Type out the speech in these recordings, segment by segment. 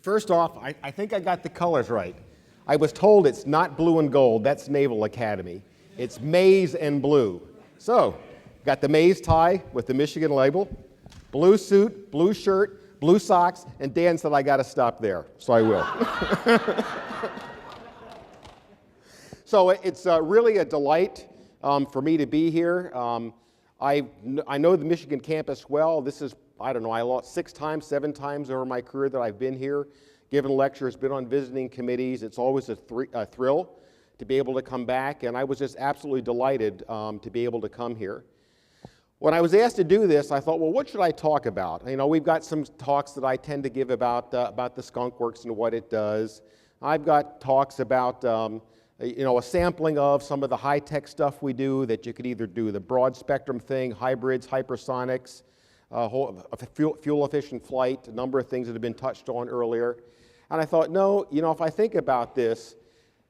First off, I think I got the colors right. I was told it's not blue and gold. That's Naval Academy. It's maize and blue. So, got the maize tie with the Michigan label, blue suit, blue shirt, blue socks, and Dan said I got to stop there, so I will. So it's really a delight for me to be here. I know the Michigan campus well. This is, I don't know, I lost 6 times, 7 times over my career that I've been here, given lectures, been on visiting committees. It's always a thrill to be able to come back, and I was just absolutely delighted to be able to come here. When I was asked to do this, I thought, well, what should I talk about? You know, we've got some talks that I tend to give about the Skunk Works and what it does. I've got talks about you know, a sampling of some of the high-tech stuff we do that you could either do the broad spectrum thing, hybrids, hypersonics, fuel-efficient flight, a number of things that have been touched on earlier. And I thought, no, you know, if I think about this,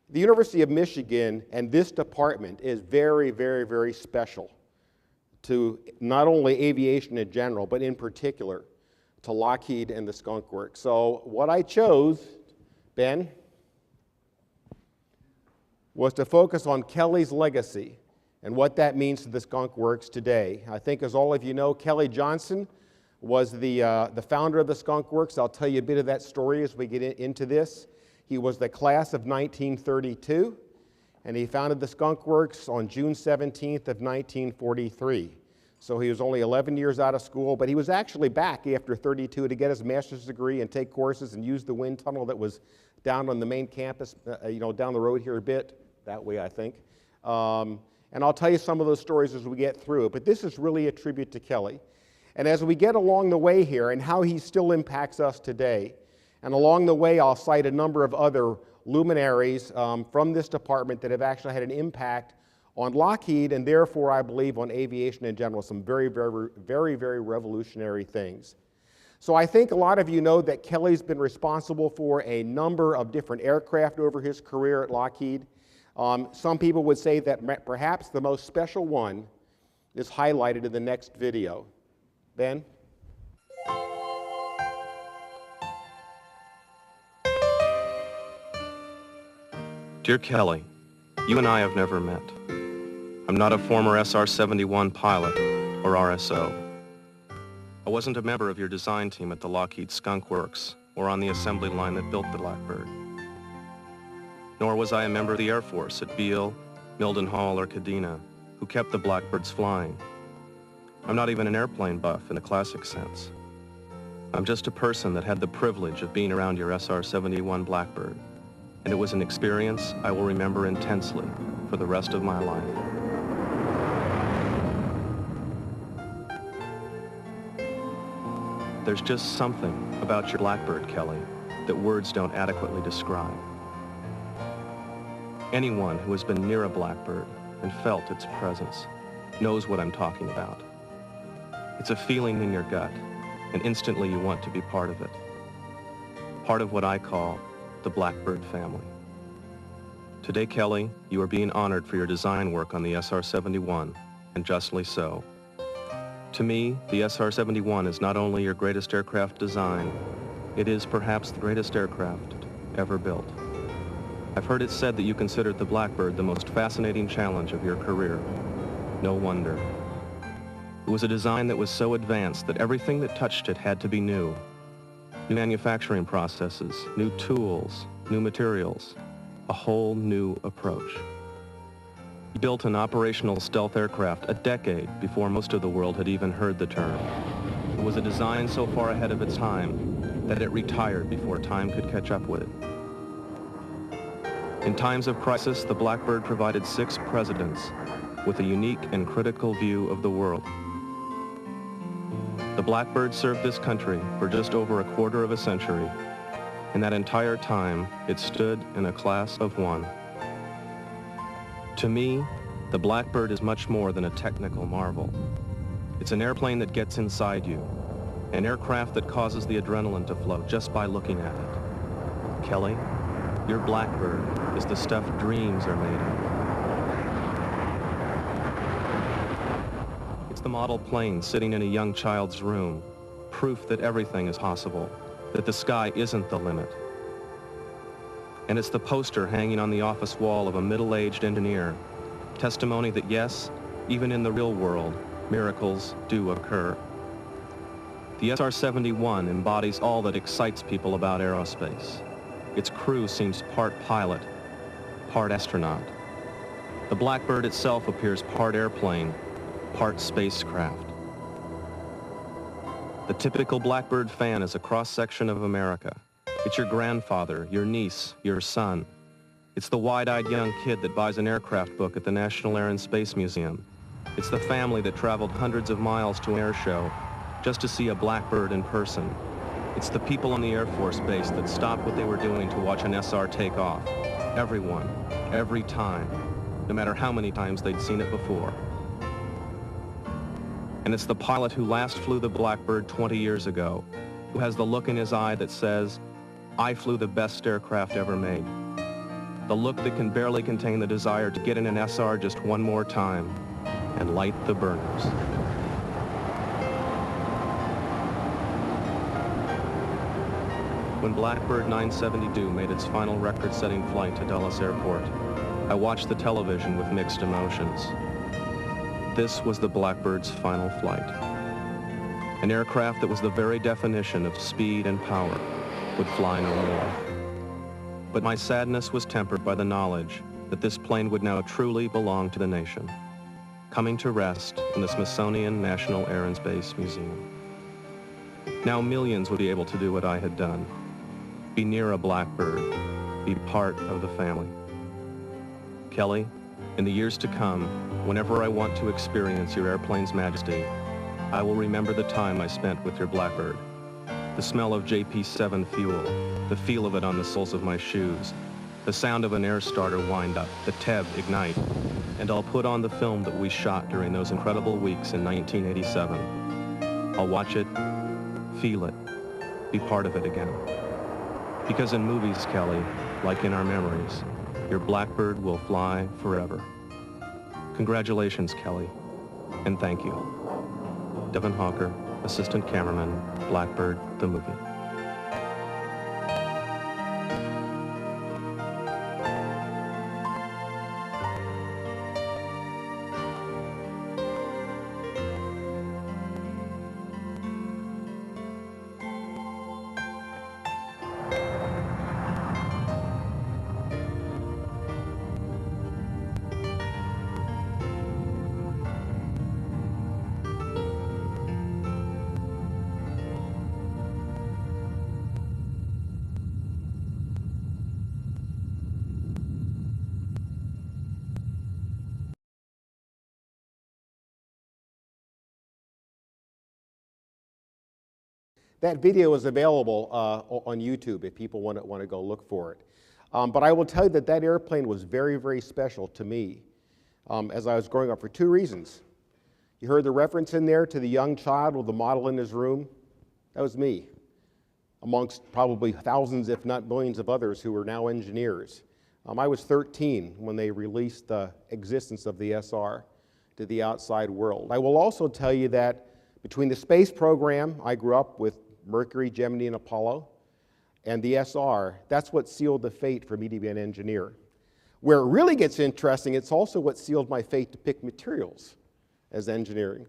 the University of Michigan and this department is very, very, very special to not only aviation in general, but in particular to Lockheed and the Skunk Works. So what I chose, Ben, was to focus on Kelly's legacy and what that means to the Skunk Works today. I think, as all of you know, Kelly Johnson was the founder of the Skunk Works. I'll tell you a bit of that story as we get into this. He was the class of 1932, and he founded the Skunk Works on June 17th of 1943. So he was only 11 years out of school, but he was actually back after 32 to get his master's degree and take courses and use the wind tunnel that was down on the main campus, you know, down the road here a bit, that way I think. And I'll tell you some of those stories as we get through, but this is really a tribute to Kelly. And as we get along the way here and how he still impacts us today, and along the way I'll cite a number of other luminaries from this department that have actually had an impact on Lockheed and therefore I believe on aviation in general, some very, very, very, very revolutionary things. So I think a lot of you know that Kelly's been responsible for a number of different aircraft over his career at Lockheed. Some people would say that perhaps the most special one is highlighted in the next video. Ben? Dear Kelly, you and I have never met. I'm not a former SR-71 pilot or RSO. I wasn't a member of your design team at the Lockheed Skunk Works or on the assembly line that built the Blackbird. Nor was I a member of the Air Force at Beale, Mildenhall, or Kadena, who kept the Blackbirds flying. I'm not even an airplane buff in the classic sense. I'm just a person that had the privilege of being around your SR-71 Blackbird, and it was an experience I will remember intensely for the rest of my life. There's just something about your Blackbird, Kelly, that words don't adequately describe. Anyone who has been near a Blackbird and felt its presence knows what I'm talking about. It's a feeling in your gut, and instantly you want to be part of it. Part of what I call the Blackbird family. Today, Kelly, you are being honored for your design work on the SR-71, and justly so. To me, the SR-71 is not only your greatest aircraft design, it is perhaps the greatest aircraft ever built. I've heard it said that you considered the Blackbird the most fascinating challenge of your career. No wonder. It was a design that was so advanced that everything that touched it had to be new. New manufacturing processes, new tools, new materials, a whole new approach. You built an operational stealth aircraft a decade before most of the world had even heard the term. It was a design so far ahead of its time that it retired before time could catch up with it. In times of crisis, the Blackbird provided 6 presidents with a unique and critical view of the world. The Blackbird served this country for just over a quarter of a century. In that entire time, it stood in a class of one. To me, the Blackbird is much more than a technical marvel. It's an airplane that gets inside you, an aircraft that causes the adrenaline to flow just by looking at it. Kelly, your Blackbird is the stuff dreams are made of. It's the model plane sitting in a young child's room, proof that everything is possible, that the sky isn't the limit. And it's the poster hanging on the office wall of a middle-aged engineer, testimony that yes, even in the real world, miracles do occur. The SR-71 embodies all that excites people about aerospace. Its crew seems part pilot, part astronaut. The Blackbird itself appears part airplane, part spacecraft. The typical Blackbird fan is a cross-section of America. It's your grandfather, your niece, your son. It's the wide-eyed young kid that buys an aircraft book at the National Air and Space Museum. It's the family that traveled hundreds of miles to an air show just to see a Blackbird in person. It's the people on the Air Force Base that stopped what they were doing to watch an SR take off. Everyone, every time, no matter how many times they'd seen it before. And it's the pilot who last flew the Blackbird 20 years ago, who has the look in his eye that says, I flew the best aircraft ever made. The look that can barely contain the desire to get in an SR just one more time and light the burners. When Blackbird 972 made its final record-setting flight to Dulles Airport, I watched the television with mixed emotions. This was the Blackbird's final flight. An aircraft that was the very definition of speed and power would fly no more. But my sadness was tempered by the knowledge that this plane would now truly belong to the nation, coming to rest in the Smithsonian National Air and Space Museum. Now millions would be able to do what I had done. Be near a Blackbird, be part of the family. Kelly, in the years to come, whenever I want to experience your airplane's majesty, I will remember the time I spent with your Blackbird. The smell of JP7 fuel, the feel of it on the soles of my shoes, the sound of an air starter wind up, the TEB ignite, and I'll put on the film that we shot during those incredible weeks in 1987. I'll watch it, feel it, be part of it again. Because in movies, Kelly, like in our memories, your Blackbird will fly forever. Congratulations, Kelly, and thank you. Devin Hawker, Assistant Cameraman, Blackbird, the movie. That video is available on YouTube if people want to go look for it. But I will tell you that that airplane was very, very special to me as I was growing up for two reasons. You heard the reference in there to the young child with the model in his room. That was me, amongst probably thousands, if not millions of others who are now engineers. I was 13 when they released the existence of the SR to the outside world. I will also tell you that between the space program, I grew up with Mercury, Gemini, and Apollo, and the SR, that's what sealed the fate for me to be an engineer. Where it really gets interesting, it's also what sealed my fate to pick materials as engineering,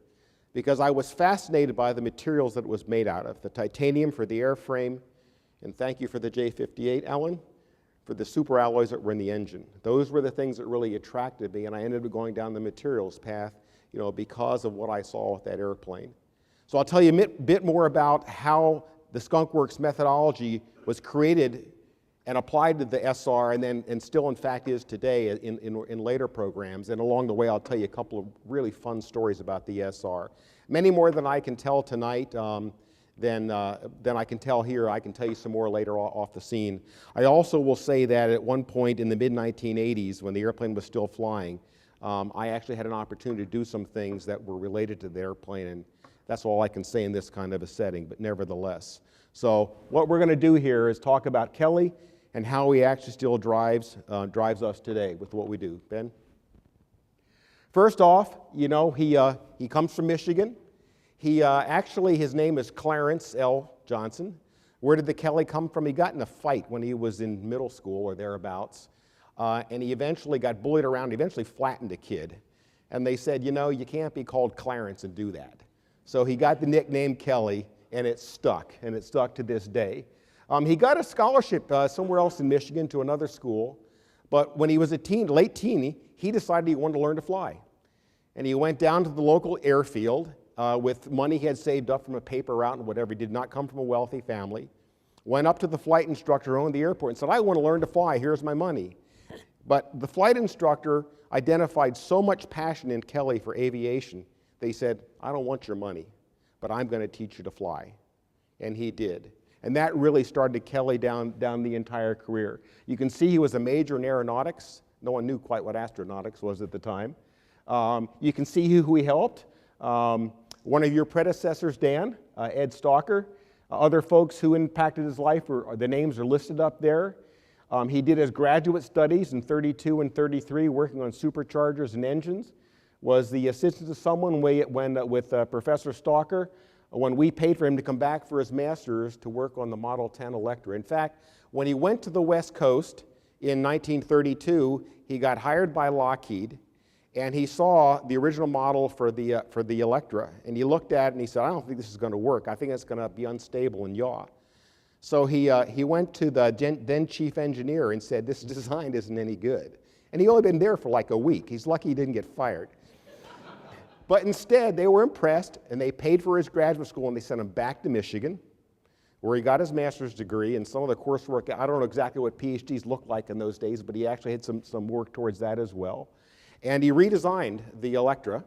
because I was fascinated by the materials that it was made out of, the titanium for the airframe, and thank you for the J58, Ellen, for the super alloys that were in the engine. Those were the things that really attracted me, and I ended up going down the materials path, because of what I saw with that airplane. So I'll tell you a bit more about how the Skunk Works methodology was created and applied to the SR and still in fact is today in later programs. And along the way I'll tell you a couple of really fun stories about the SR. Many more than I can tell tonight than I can tell here. I can tell you some more later off the scene. I also will say that at one point in the mid-1980s when the airplane was still flying, I actually had an opportunity to do some things that were related to the airplane, and that's all I can say in this kind of a setting, but nevertheless. So what we're going to do here is talk about Kelly and how he actually still drives us today with what we do. Ben? First off, you know, he comes from Michigan. Actually, his name is Clarence L. Johnson. Where did the Kelly come from? He got in a fight when he was in middle school or thereabouts, and he eventually got bullied around. He eventually flattened a kid, and they said, you know, you can't be called Clarence and do that. So he got the nickname Kelly, and it stuck to this day. He got a scholarship somewhere else in Michigan to another school, but when he was a late teenie, he decided he wanted to learn to fly. And he went down to the local airfield with money he had saved up from a paper route and whatever. He did not come from a wealthy family. Went up to the flight instructor who owned the airport and said, I want to learn to fly, here's my money. But the flight instructor identified so much passion in Kelly for aviation, they said, I don't want your money, but I'm going to teach you to fly. And he did. And that really started Kelly down the entire career. You can see he was a major in aeronautics. No one knew quite what astronautics was at the time. You can see who he helped. One of your predecessors, Dan, Ed Stalker. Other folks who impacted his life, the names are listed up there. He did his graduate studies in 32 and 33, working on superchargers and engines. Was the assistant to someone with Professor Stalker when we paid for him to come back for his master's to work on the Model 10 Electra. In fact, when he went to the West Coast in 1932, he got hired by Lockheed, and he saw the original model for the Electra, and he looked at it and he said, I don't think this is going to work. I think it's going to be unstable and yaw. So he went to the then chief engineer and said, this design isn't any good. And he only been there for like a week. He's lucky he didn't get fired. But instead, they were impressed, and they paid for his graduate school, and they sent him back to Michigan, where he got his master's degree, and some of the coursework, I don't know exactly what PhDs looked like in those days, but he actually had some work towards that as well. And he redesigned the Electra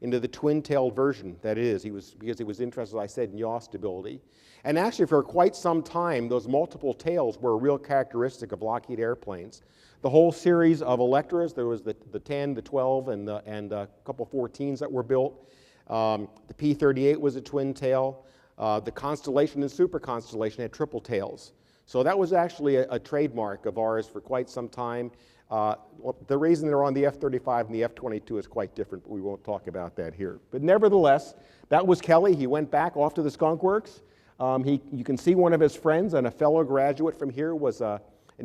into the twin-tailed version that it is. Because he was interested, as I said, in yaw stability. And actually, for quite some time, those multiple tails were a real characteristic of Lockheed airplanes. The whole series of Electras, there was the 10, the 12, and a couple 14s that were built. The P-38 was a twin tail. The Constellation and Super Constellation had triple tails. So that was actually a trademark of ours for quite some time. The reason they're on the F-35 and the F-22 is quite different, but we won't talk about that here. But nevertheless, that was Kelly. He went back off to the Skunk Works. You can see one of his friends and a fellow graduate from here was an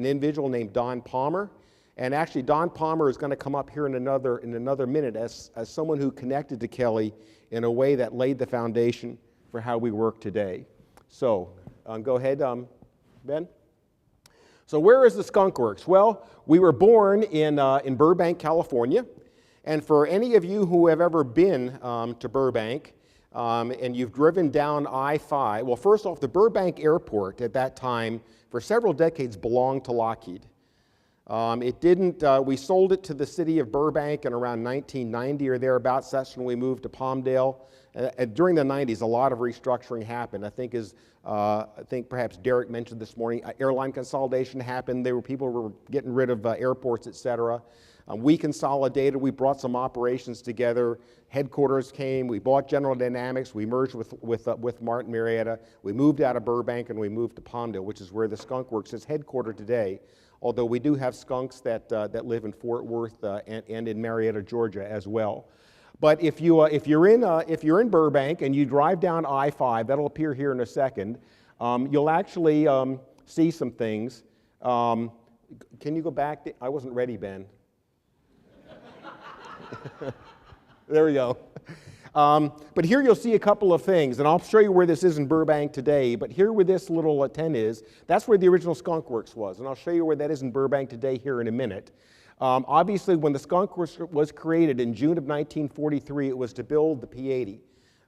individual named Don Palmer. And actually, Don Palmer is going to come up here in another minute as someone who connected to Kelly in a way that laid the foundation for how we work today. So go ahead, Ben. So where is the Skunk Works? Well, we were born in Burbank, California. And for any of you who have ever been to Burbank, and you've driven down I-5, well, first off, the Burbank Airport at that time, for several decades, belonged to Lockheed. We sold it to the city of Burbank in around 1990 or thereabouts. That's when we moved to Palmdale. During the 90s, a lot of restructuring happened. I think perhaps Derek mentioned this morning, airline consolidation happened. People were getting rid of airports, et cetera. We consolidated, we brought some operations together. Headquarters came, we bought General Dynamics, we merged with Martin Marietta. We moved out of Burbank and we moved to Palmdale, which is where the Skunk Works is headquartered today. Although we do have skunks that live in Fort Worth and in Marietta, Georgia as well. But if you're in Burbank and you drive down I-5, that'll appear here in a second, you'll actually see some things. Can you go back? I wasn't ready, Ben. There we go. But here you'll see a couple of things, and I'll show you where this is in Burbank today, but here where this little tent is, that's where the original Skunk Works was, and I'll show you where that is in Burbank today here in a minute. Obviously, when the Skunk Works was created in June of 1943, it was to build the P-80,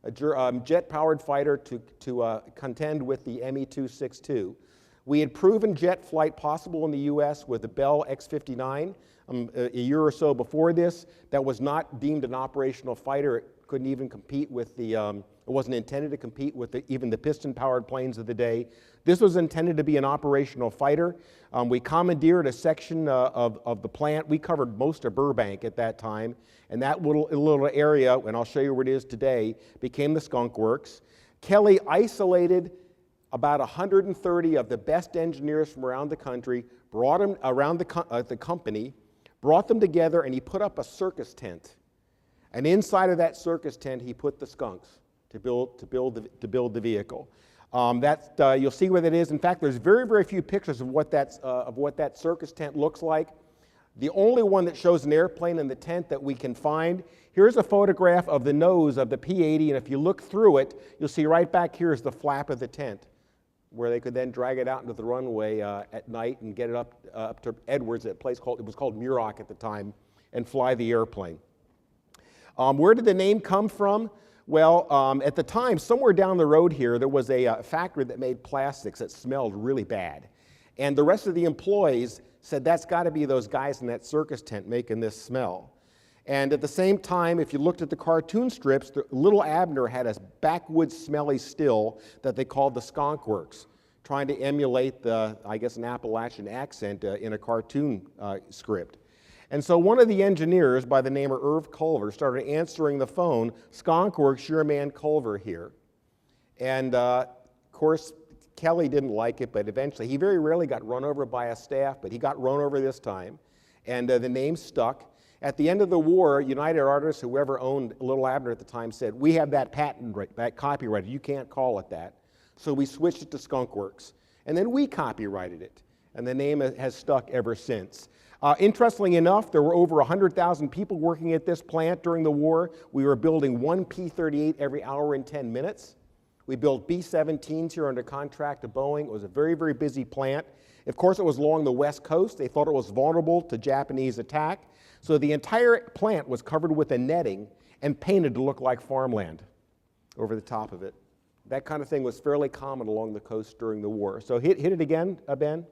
a jet-powered fighter to contend with the Me-262. We had proven jet flight possible in the U.S. with the Bell X-59 a year or so before this. That was not deemed an operational fighter. It couldn't even compete with it wasn't intended to compete with even the piston-powered planes of the day. This was intended to be an operational fighter. We commandeered a section of the plant. We covered most of Burbank at that time, and that little area, and I'll show you where it is today, became the Skunk Works. Kelly isolated about 130 of the best engineers from around the country, brought them around the company, brought them together, and he put up a circus tent And inside of that circus tent, he put the skunks to build the vehicle. You'll see where that is. In fact, there's very, very few pictures of what that circus tent looks like. The only one that shows an airplane in the tent that we can find, here's a photograph of the nose of the P-80, and if you look through it, you'll see right back here is the flap of the tent, where they could then drag it out into the runway at night and get it up to Edwards, at a place called, it was called Muroc at the time, and fly the airplane. Where did the name come from? Well, at the time, somewhere down the road here, there was a factory that made plastics that smelled really bad. And the rest of the employees said, that's got to be those guys in that circus tent making this smell. And at the same time, if you looked at the cartoon strips, little Abner had a backwoods smelly still that they called the Skunk Works, trying to emulate the, I guess, an Appalachian accent in a cartoon script. And so one of the engineers by the name of Irv Culver started answering the phone, Skunk Works, your man Culver here. And of course, Kelly didn't like it, but eventually, he very rarely got run over by a staff, but he got run over this time. And the name stuck. At the end of the war, United Artists, whoever owned Little Abner at the time, said, we have that patent, that copyrighted, you can't call it that. So we switched it to Skunk Works. And then we copyrighted it. And the name has stuck ever since. Interestingly enough, there were over 100,000 people working at this plant during the war. We were building one P-38 every hour and 10 minutes. We built B-17s here under contract to Boeing. It was a very, very busy plant. Of course, it was along the West Coast. They thought it was vulnerable to Japanese attack. So the entire plant was covered with a netting and painted to look like farmland over the top of it. That kind of thing was fairly common along the coast during the war. So hit it again, Ben.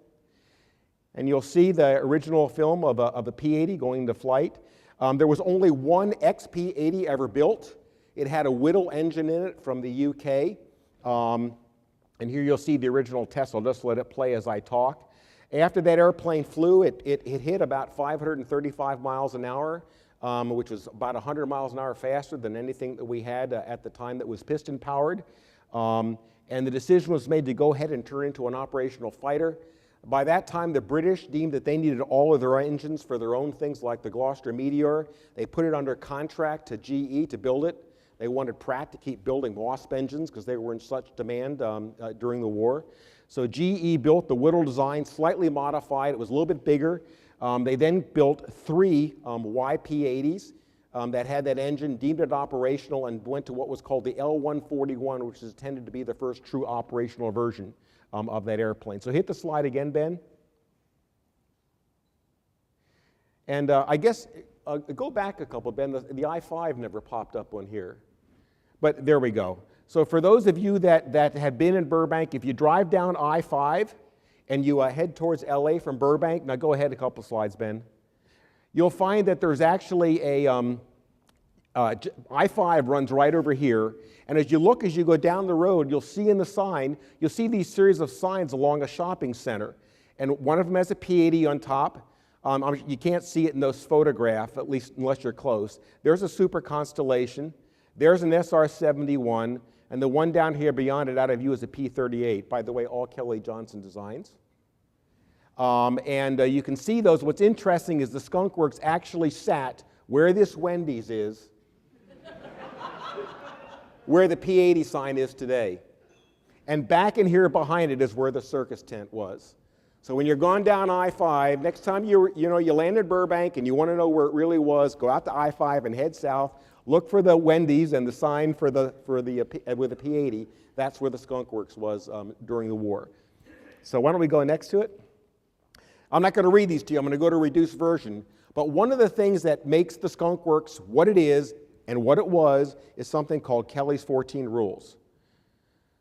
And you'll see the original film of a P-80 going into flight. There was only one XP-80 ever built. It had a Whittle engine in it from the UK. And here you'll see the original test. I'll just let it play as I talk. After that airplane flew, it hit about 535 miles an hour, which was about 100 miles an hour faster than anything that we had at the time that was piston powered. And the decision was made to go ahead and turn into an operational fighter. By that time, the British deemed that they needed all of their engines for their own things like the Gloucester Meteor. They put it under contract to GE to build it. They wanted Pratt to keep building Wasp engines because they were in such demand during the war. So GE built the Whittle design, slightly modified. It was a little bit bigger. They then built three YP-80s that had that engine, deemed it operational, and went to what was called the L-141, which is intended to be the first true operational version of that airplane. So hit the slide again, Ben. And I guess, go back a couple, Ben. The I-5 never popped up on here. But there we go. So for those of you that have been in Burbank, if you drive down I-5 and you head towards LA from Burbank, now go ahead a couple slides, Ben. You'll find that there's actually a, I-5 runs right over here. And as you go down the road, you'll see in the sign, you'll see these series of signs along a shopping center. And one of them has a P-80 on top. You can't see it in those photographs, at least unless you're close. There's a Super Constellation. There's an SR-71. And the one down here beyond it out of view is a P-38. By the way, all Kelly Johnson designs. You can see those. What's interesting is the Skunk Works actually sat where this Wendy's is, where the P-80 sign is today. And back in here behind it is where the circus tent was. So when you're going down I-5, next time you land in Burbank and you want to know where it really was, go out to I-5 and head south. Look for the Wendy's and the sign with the P-80. That's where the Skunk Works was during the war. So why don't we go next to it? I'm not going to read these to you. I'm going to go to a reduced version. But one of the things that makes the Skunk Works what it is and what it was is something called Kelly's 14 Rules.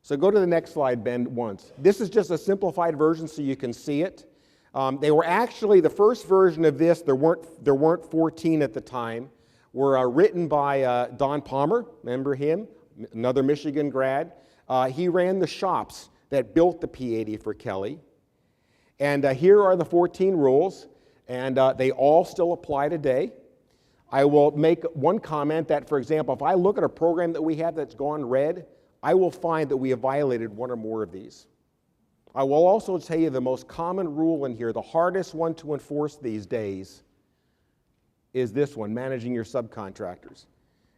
So go to the next slide, Ben, once. This is just a simplified version so you can see it. They were actually, the first version of this, there weren't 14 at the time, were written by Don Palmer, remember him, another Michigan grad. He ran the shops that built the P-80 for Kelly. And here are the 14 rules, and they all still apply today. I will make one comment that, for example, if I look at a program that we have that's gone red, I will find that we have violated one or more of these. I will also tell you the most common rule in here, the hardest one to enforce these days, is this one, managing your subcontractors.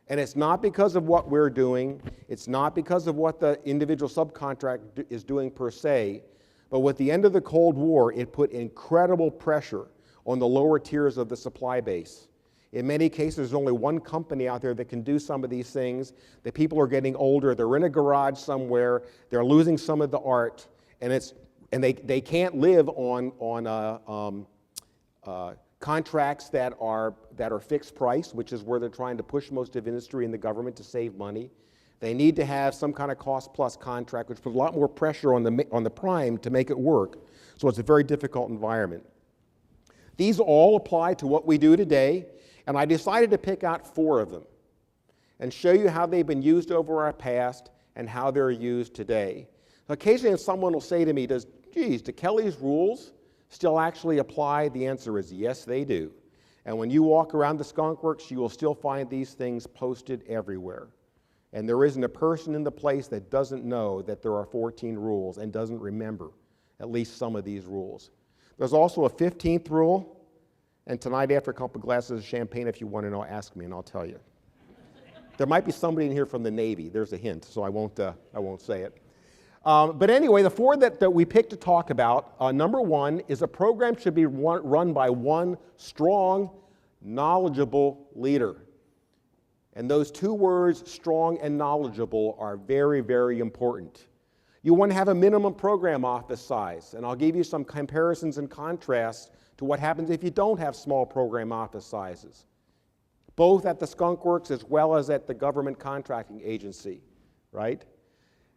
And it's not because of what we're doing, it's not because of what the individual subcontract is doing per se, but with the end of the Cold War, it put incredible pressure on the lower tiers of the supply base. In many cases, there's only one company out there that can do some of these things. The people are getting older, they're in a garage somewhere, they're losing some of the art, and they can't live on contracts that are fixed price, which is where they're trying to push most of industry and the government to save money. They need to have some kind of cost plus contract, which puts a lot more pressure on the prime to make it work. So it's a very difficult environment. These all apply to what we do today, and I decided to pick out 4 of them and show you how they've been used over our past and how they're used today. Occasionally someone will say to me, do Kelly's rules still actually apply? The answer is yes, they do. And when you walk around the Skunk Works, you will still find these things posted everywhere. And there isn't a person in the place that doesn't know that there are 14 rules and doesn't remember at least some of these rules. There's also a 15th rule, and tonight after a couple of glasses of champagne, if you want to know, ask me and I'll tell you. There might be somebody in here from the Navy. There's a hint, so I won't say it. But anyway, the 4 that we picked to talk about, number 1 is a program should be run by one strong, knowledgeable leader. And those 2 words, strong and knowledgeable, are very, very important. You want to have a minimum program office size, and I'll give you some comparisons and contrasts to what happens if you don't have small program office sizes, both at the Skunk Works as well as at the government contracting agency, right?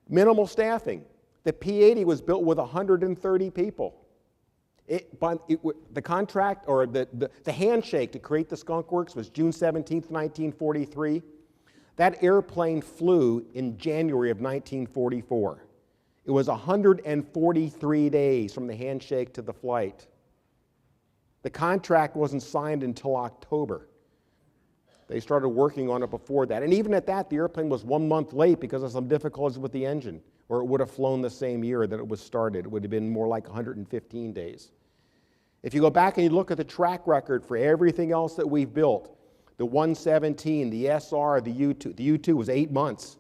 Minimal staffing. The P-80 was built with 130 people. The contract, or the handshake to create the Skunk Works was June 17th, 1943. That airplane flew in January of 1944. It was 143 days from the handshake to the flight. The contract wasn't signed until October. They started working on it before that. And even at that, the airplane was 1 month late because of some difficulties with the engine, or it would have flown the same year that it was started. It would have been more like 115 days. If you go back and you look at the track record for everything else that we've built, the 117, the SR, the U2, the U2 was 8 months.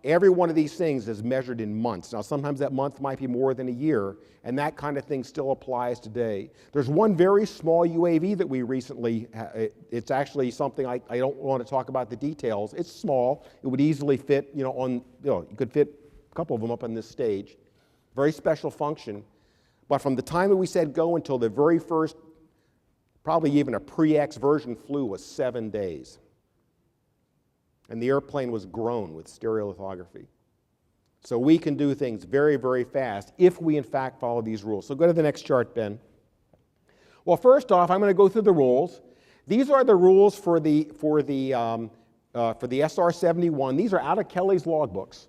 Every one of these things is measured in months. Now, sometimes that month might be more than a year, and that kind of thing still applies today. There's one very small UAV that we recently, it's actually something I don't want to talk about the details. It's small. It would easily fit, you could fit a couple of them up on this stage. Very special function. But from the time that we said go until the very first, probably even a pre-X version flew, was 7 days. And the airplane was grown with stereolithography. So we can do things very, very fast if we in fact follow these rules. So go to the next chart, Ben. Well, first off, I'm going to go through the rules. These are the rules for the SR-71. These are out of Kelly's logbooks,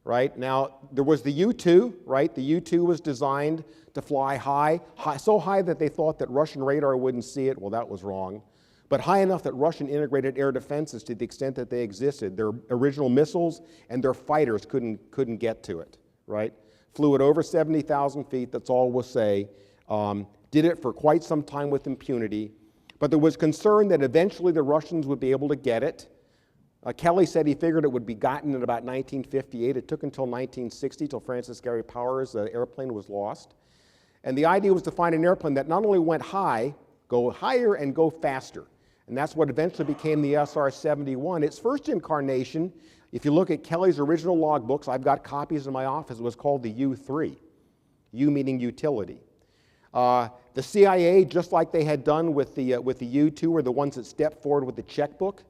right? Now, there was the U-2, right? The U-2 was designed to fly high, so high that they thought that Russian radar wouldn't see it. Well, that was wrong. But high enough that Russian integrated air defenses, to the extent that they existed, their original missiles and their fighters couldn't get to it, right? Flew at over 70,000 feet, that's all we'll say. Did it for quite some time with impunity. But there was concern that eventually the Russians would be able to get it. Kelly said he figured it would be gotten in about 1958. It took until 1960, till Francis Gary Powers' airplane was lost. And the idea was to find an airplane that not only went high, go higher and go faster. And that's what eventually became the SR-71. Its first incarnation, if you look at Kelly's original logbooks, I've got copies in my office, it was called the U-3, U meaning utility. The CIA, just like they had done with the U-2, were the ones that stepped forward with the checkbook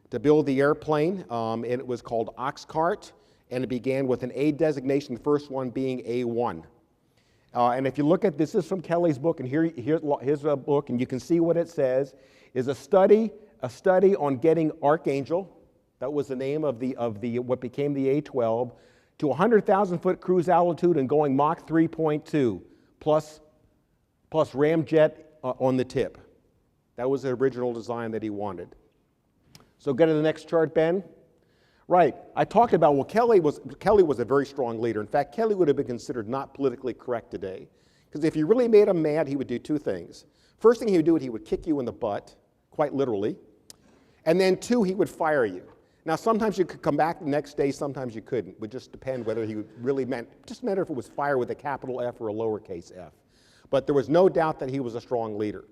to build the airplane, and it was called Oxcart, and it began with an A designation, the first one being A1. And if you look at this is from Kelly's book, and here's his book, and you can see what it says, is a study on getting Archangel, that was the name of what became the A-12, to 100,000 foot cruise altitude and going Mach 3.2 plus ramjet on the tip. That was the original design that he wanted. So go to the next chart, Ben. Right, I talked about, well, Kelly was a very strong leader. In fact, Kelly would have been considered not politically correct today. Because if you really made him mad, he would do two things. First thing he would do, he would kick you in the butt, quite literally. And then 2, he would fire you. Now, sometimes you could come back the next day, sometimes you couldn't. It would just depend whether he really meant, just matter if it was fire with a capital F or a lowercase f. But there was no doubt that he was a strong leader,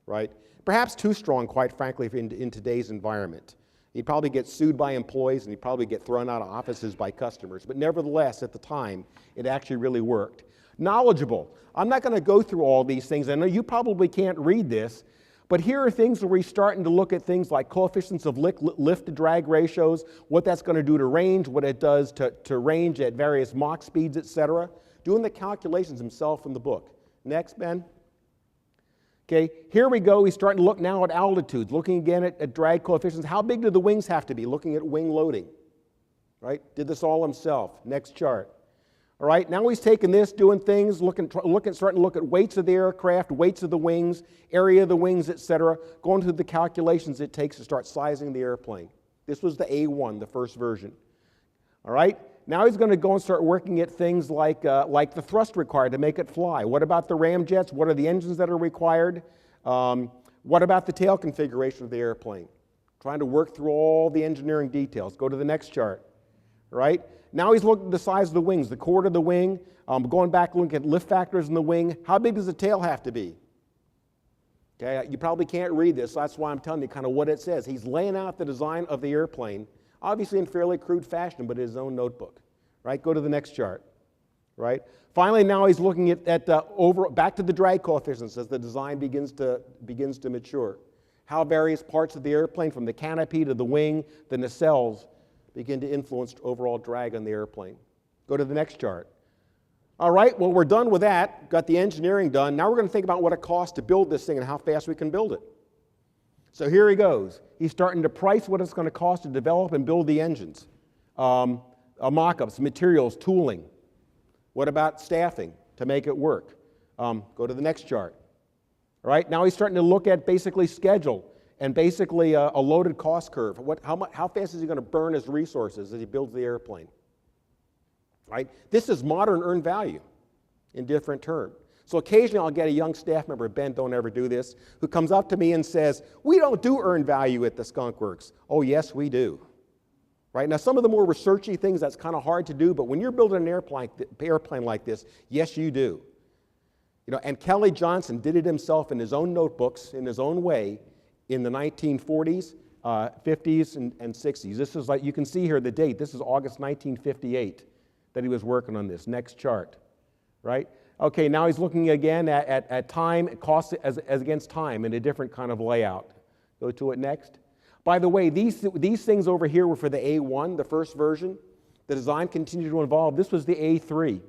right? Perhaps too strong, quite frankly, in today's environment. He'd probably get sued by employees, and he'd probably get thrown out of offices by customers. But nevertheless, at the time, it actually really worked. Knowledgeable. I'm not going to go through all these things. I know you probably can't read this, but here are things where we're starting to look at things like coefficients of lift to drag ratios, what that's going to do to range, what it does to range at various Mach speeds, etc. Doing the calculations himself in the book. Next, Ben. Okay, here we go. He's starting to look now at altitudes, looking again at drag coefficients. How big do the wings have to be? Looking at wing loading, right? Did this all himself. Next chart. All right, now he's taking this, doing things, starting to look at weights of the aircraft, weights of the wings, area of the wings, etc., going through the calculations it takes to start sizing the airplane. This was the A1, the first version. All right, now he's going to go and start working at things like the thrust required to make it fly. What about the ramjets? What are the engines that are required? What about the tail configuration of the airplane? Trying to work through all the engineering details. Go to the next chart. All right. Now he's looking at the size of the wings, the chord of the wing, going back looking at lift factors in the wing. How big does the tail have to be? Okay, you probably can't read this, so that's why I'm telling you kind of what it says. He's laying out the design of the airplane, obviously in fairly crude fashion, but in his own notebook. Right, go to the next chart. Right. Finally, now he's looking at back to the drag coefficients as the design begins to mature. How various parts of the airplane, from the canopy to the wing, the nacelles, begin to influence overall drag on the airplane. Go to the next chart. All right, well, we're done with that. Got the engineering done. Now we're going to think about what it costs to build this thing and how fast we can build it. So here he goes. He's starting to price what it's going to cost to develop and build the engines. Mock-ups, materials, tooling. What about staffing to make it work? Go to the next chart. All right, now he's starting to look at basically schedule and basically a loaded cost curve. How fast is he going to burn his resources as he builds the airplane? Right? This is modern earned value in different terms. So occasionally I'll get a young staff member, Ben, don't ever do this, who comes up to me and says, we don't do earned value at the Skunk Works. Oh, yes, we do. Right? Now, some of the more researchy things, that's kind of hard to do, but when you're building an airplane like this, yes, you do. You know, and Kelly Johnson did it himself in his own notebooks, in his own way, in the 1940s, 50s, and 60s. This is like, you can see here the date. This is August 1958 that he was working on this. Next chart, right? Okay, now he's looking again at time, cost as against time in a different kind of layout. Go to it next. By the way, these things over here were for the A1, the first version. The design continued to evolve. This was the A3,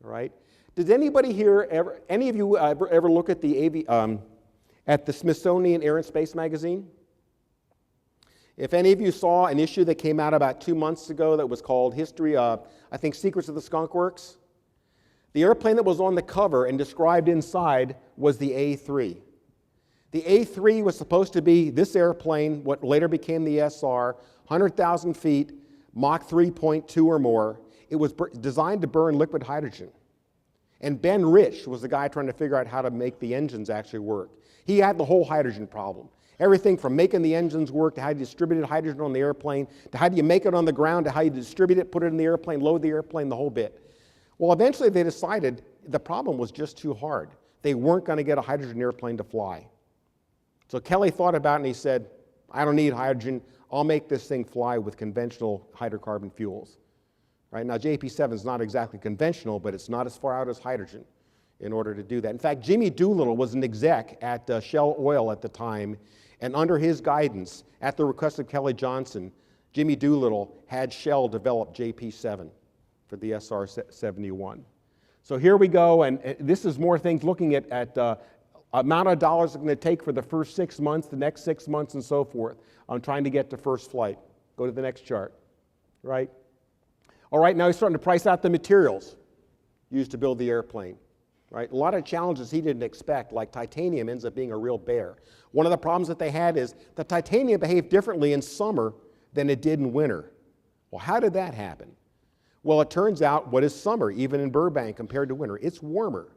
all right? Did anybody here any of you ever look at the Smithsonian Air and Space magazine? If any of you saw an issue that came out about 2 months ago that was called History, I think Secrets of the Skunk Works, the airplane that was on the cover and described inside was the A3. The A3 was supposed to be this airplane, what later became the SR, 100,000 feet, Mach 3.2 or more. It was designed to burn liquid hydrogen. And Ben Rich was the guy trying to figure out how to make the engines actually work. He had the whole hydrogen problem. Everything from making the engines work to how you distributed hydrogen on the airplane, to how do you make it on the ground, to how you distribute it, put it in the airplane, load the airplane, the whole bit. Well, eventually they decided the problem was just too hard. They weren't going to get a hydrogen airplane to fly. So Kelly thought about it and he said, I don't need hydrogen. I'll make this thing fly with conventional hydrocarbon fuels. Right? Now, JP7 is not exactly conventional, but it's not as far out as hydrogen in order to do that. In fact, Jimmy Doolittle was an exec at Shell Oil at the time, and under his guidance, at the request of Kelly Johnson, Jimmy Doolittle had Shell develop JP7 for the SR-71. So here we go, and this is more things looking at amount of dollars it's going to take for the first 6 months, the next 6 months, and so forth on trying to get to first flight. Go to the next chart, right? All right, now he's starting to price out the materials used to build the airplane, right? A lot of challenges he didn't expect, like titanium ends up being a real bear. One of the problems that they had is the titanium behaved differently in summer than it did in winter. Well, how did that happen? Well, it turns out, what is summer, even in Burbank compared to winter? It's warmer.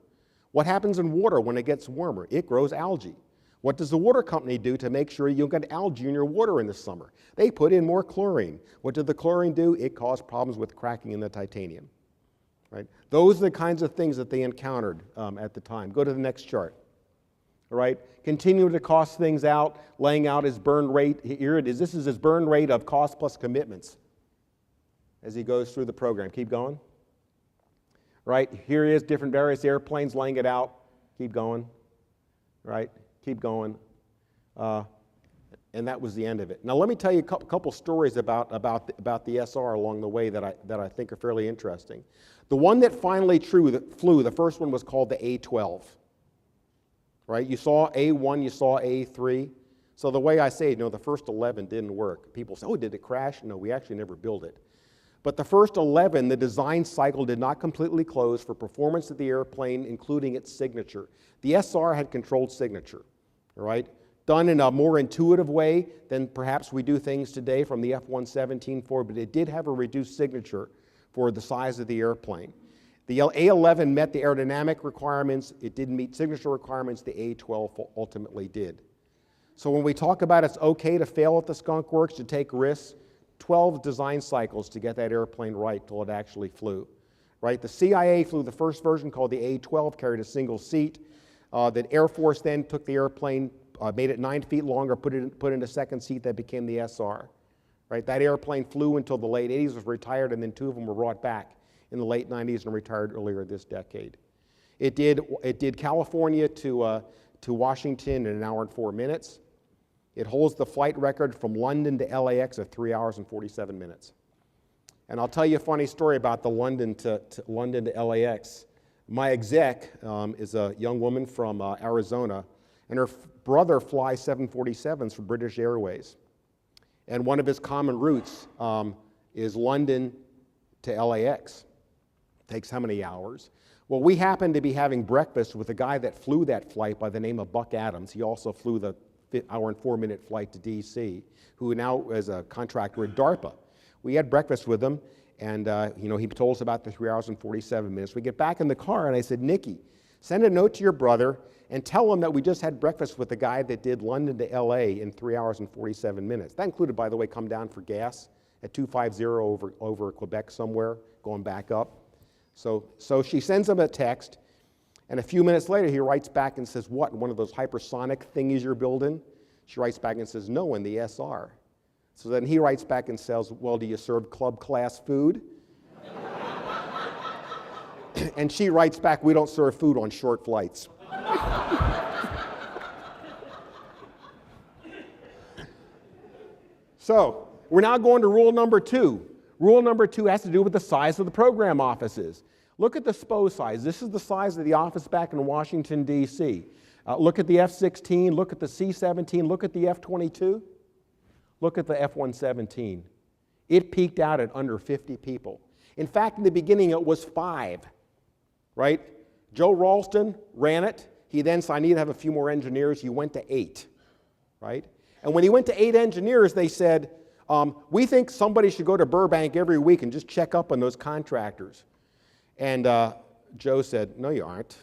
What happens in water when it gets warmer? It grows algae. What does the water company do to make sure you don't get algae in your water in the summer? They put in more chlorine. What did the chlorine do? It caused problems with cracking in the titanium. Right? Those are the kinds of things that they encountered at the time. Go to the next chart. All right? Continue to cost things out, laying out his burn rate. Here it is. This is his burn rate of cost plus commitments as he goes through the program. Keep going. Right? Here he is, different various airplanes, laying it out. Keep going. Right? Keep going. And that was the end of it. Now let me tell you a couple stories about the SR along the way that I think are fairly interesting. The one that finally flew, the first one was called the A12. Right? You saw A1, you saw A3. So the way I say it, the first 11 didn't work. People say, oh, did it crash? No, we actually never built it. But the first 11, the design cycle did not completely close for performance of the airplane, including its signature. The SR had controlled signature, all right? Done in a more intuitive way than perhaps we do things today from the F-117 forward, but it did have a reduced signature for the size of the airplane. The A11 met the aerodynamic requirements. It didn't meet signature requirements. The A12 ultimately did. So when we talk about it's okay to fail at the Skunk Works, to take risks, 12 design cycles to get that airplane right till it actually flew. Right? The CIA flew the first version called the A12, carried a single seat. The Air Force then took the airplane, made it 9 feet longer, put in a second seat that became the SR. Right? That airplane flew until the late 80s, was retired, and then 2 of them were brought back in the late 90s and retired earlier this decade. It did California to Washington in 1 hour and 4 minutes. It holds the flight record from London to LAX at 3 hours and 47 minutes. And I'll tell you a funny story about the London to LAX. My exec is a young woman from Arizona, and her brother flies 747s for British Airways. And one of his common routes is London to LAX. Takes how many hours? Well, we happened to be having breakfast with a guy that flew that flight by the name of Buck Adams. He also flew the 1 hour and 4 minute flight to DC, who now is a contractor at DARPA. We had breakfast with him, and he told us about the 3 hours and 47 minutes. We get back in the car, and I said, Nikki, send a note to your brother and tell him that we just had breakfast with the guy that did London to LA in 3 hours and 47 minutes. That included, by the way, come down for gas at 250 over Quebec somewhere, going back up. So she sends him a text, and a few minutes later, he writes back and says, what, one of those hypersonic thingies you're building? She writes back and says, no, in the SR. So then he writes back and says, well, do you serve club class food? And she writes back, we don't serve food on short flights. So we're now going to rule number 2. Rule number 2 has to do with the size of the program offices. Look at the SPO size. This is the size of the office back in Washington, D.C. Look at the F-16, look at the C-17, look at the F-22, look at the F-117. It peaked out at under 50 people. In fact, in the beginning, it was 5, right? Joe Ralston ran it. He then said, I need to have a few more engineers. He went to 8, right? And when he went to 8 engineers, they said, we think somebody should go to Burbank every week and just check up on those contractors. And Joe said, no, you aren't.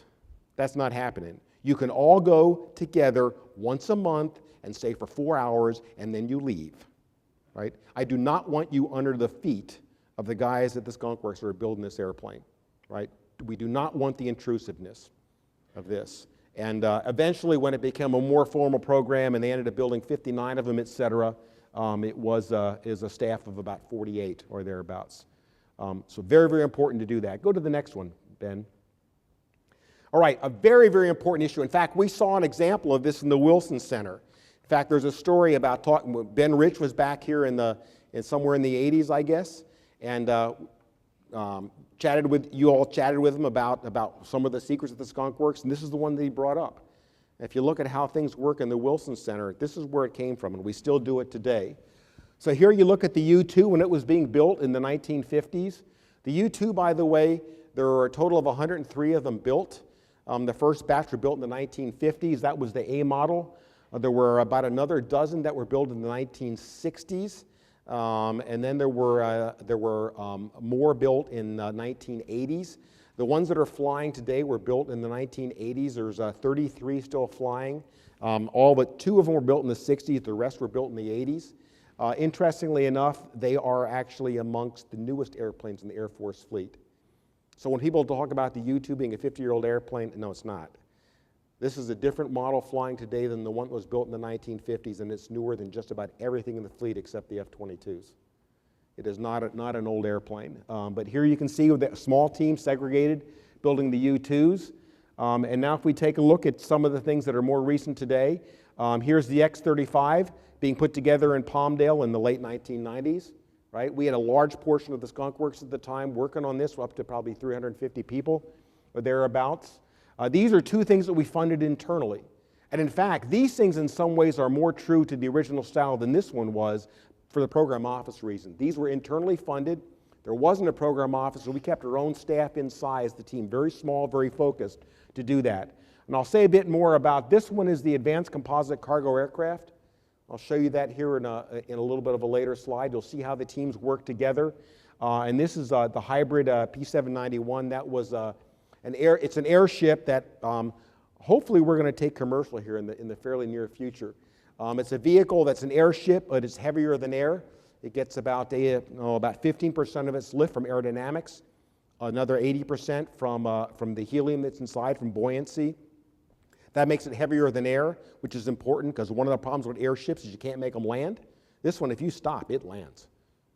That's not happening. You can all go together once a month and stay for 4 hours, and then you leave, right? I do not want you under the feet of the guys at the Skunk Works that are building this airplane, right? We do not want the intrusiveness of this. And eventually, when it became a more formal program and they ended up building 59 of them, et cetera, it was is a staff of about 48 or thereabouts. So very, very important to do that. Go to the next one, Ben. All right, a very, very important issue. In fact, we saw an example of this in the Wilson Center. In fact, there's a story about talking. Ben Rich was back here somewhere in the 80s, I guess, and chatted with him about some of the secrets of the Skunk Works, and this is the one that he brought up. If you look at how things work in the Wilson Center, this is where it came from, and we still do it today. So here you look at the U-2 when it was being built in the 1950s. The U-2, by the way, there were a total of 103 of them built. The first batch were built in the 1950s. That was the A model. There were about another dozen that were built in the 1960s. And then there were more built in the 1980s. The ones that are flying today were built in the 1980s. There's 33 still flying. All but 2 of them were built in the 60s, the rest were built in the 80s. Interestingly enough, they are actually amongst the newest airplanes in the Air Force fleet. So when people talk about the U-2 being a 50-year-old airplane, no, it's not. This is a different model flying today than the one that was built in the 1950s, and it's newer than just about everything in the fleet except the F-22s. It is not an old airplane. But here you can see with a small team segregated building the U-2s. And now if we take a look at some of the things that are more recent today, here's the X-35 being put together in Palmdale in the late 1990s. Right? We had a large portion of the Skunk Works at the time working on this, up to probably 350 people or thereabouts. These are 2 things that we funded internally. And in fact, these things in some ways are more true to the original style than this one was for the program office reason. These were internally funded. There wasn't a program office, so we kept our own staff inside as the team, very small, very focused to do that. And I'll say a bit more about this one is the Advanced Composite Cargo Aircraft. I'll show you that here in a little bit of a later slide. You'll see how the teams work together. And this is the hybrid P-791. That was it's an airship that hopefully we're going to take commercial here in the fairly near future. It's a vehicle that's an airship, but it's heavier than air. It gets about 15% of its lift from aerodynamics, another 80% from the helium that's inside from buoyancy. That makes it heavier than air, which is important because one of the problems with airships is you can't make them land. This one, if you stop, it lands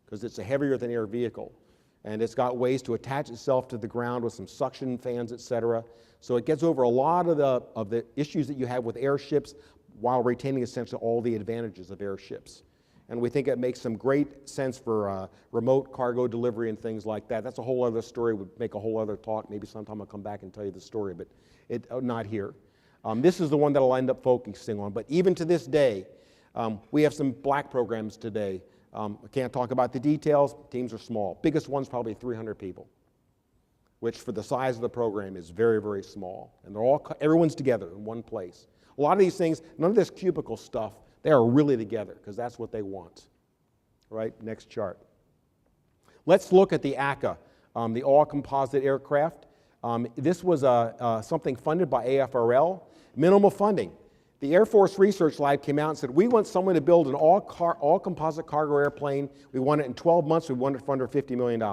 because it's a heavier than air vehicle. And it's got ways to attach itself to the ground with some suction fans, et cetera. So it gets over a lot of the issues that you have with airships while retaining essentially all the advantages of airships. And we think it makes some great sense for remote cargo delivery and things like that. That's a whole other story, would make a whole other talk. Maybe sometime I'll come back and tell you the story, but not here. This is the one that I'll end up focusing on. But even to this day, we have some black programs today. I can't talk about the details. Teams are small. Biggest one's probably 300 people, which for the size of the program is very, very small. And everyone's together in one place. A lot of these things, none of this cubicle stuff, they are really together because that's what they want. Right? Next chart. Let's look at the ACA, the all-composite aircraft. This was something funded by AFRL. Minimal funding. The Air Force Research Lab came out and said, we want someone to build an all-composite cargo airplane. We want it in 12 months. We want it for under $50 million.